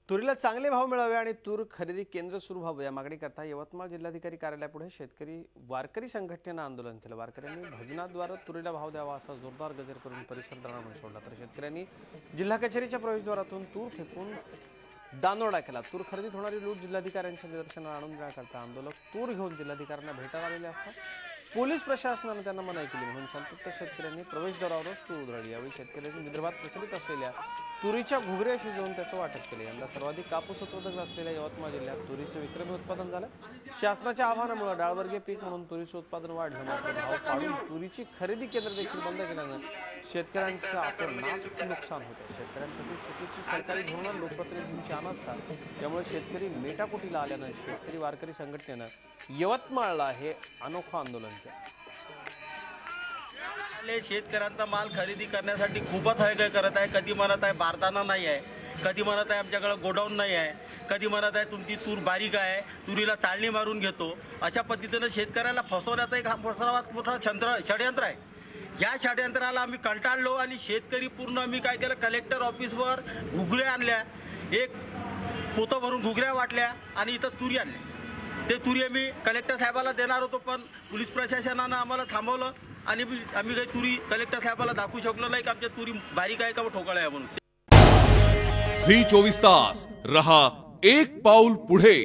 तुरीला चांगले भाव मिळावे आणि तूर खरेदी केंद्र सुरू व्हावे या मागणीकरता यवतमाळ जिल्हाधिकारी कार्यालयापुढे शेतकरी वारकरी संघटनेने आंदोलन केलं। वारकऱ्यांनी भजनाद्वारे तुरीला भाव द्यावा असा जोरदार गजर करून परिसर दणाणून सोडला। तर शेतकऱ्यांनी जिल्हा कचेरीच्या प्रवेशद्वारातून तूर फेकून दानोडा केला। तूर खरेदीत होणारी लूट जिल्हाधिकाऱ्यांच्या निदर्शनाला आणून देण्याकरता आंदोलक तूर घेऊन जिल्हाधिकाऱ्यांना भेटायला आलेले असतात पोलीस प्रशासनाने त्यांना मनाई केली म्हणून संतप्त शेतकऱ्यांनी प्रवेशद्वारावर तूर उधळली। यावेळी शेतकऱ्यांनी विदर्भात प्रचलित असलेल्या तुरीच्या घुगऱ्या शिजवून त्याचं वाटप केले। यंदा सर्वाधिक कापूस उत्पादक असलेल्या यवतमाळ जिल्ह्यात तुरीचे विक्रमी उत्पादन झालं। शासनाच्या आव्हानामुळे डाळवर्गीय पीक म्हणून तुरीचे उत्पादन वाढलं, मात्र भाव पाडून तुरीची खरेदी केंद्र देखील बंद केल्यानं शेतकऱ्यांचं अतोनात नुकसान होतं। शेतकऱ्यांसाठी चुकीची सरकारी धोरणं लोकप्रतिनिधींची अनास्था त्यामुळे शेतकरी मेटाकुटीला आल्यानं शेतकरी वारकरी संघटनेनं यवतमाळला हे अनोखं आंदोलन केलं। शेतकऱ्यांचा माल खरेदी करण्यासाठी खूपच काय करत आहे। कधी म्हणत आहे बारदाना नाही आहे, कधी म्हणत आहे आमच्याकडे गोडाऊन नाही आहे, कधी म्हणत आहे तुमची तूर बारीक आहे, तुरीला चाळणी मारून घेतो। अशा पद्धतीने शेतकऱ्याला फसवण्याचा एक सर्वात मोठा षडयंत्र आहे। या षडयंत्राला आम्ही कंटाळलो आणि शेतकरी पूर्ण आम्ही काय केलं, कलेक्टर ऑफिसवर घुगऱ्या आणल्या, एक पोतं भरून घुगऱ्या वाटल्या आणि इथं तुरी आणल्या। ते तुरी आम्ही कलेक्टर साहेबाला देणार होतो, पण पोलीस प्रशासनानं आम्हाला थांबवलं आणि आम्ही काही तुरी कलेक्टर साहेबाला दाखवू शकलो नाही की आमच्या तुरी बारीक आहे का ठोकळ आहे म्हणून। झी 24 तास रहा एक पाऊल पुढे।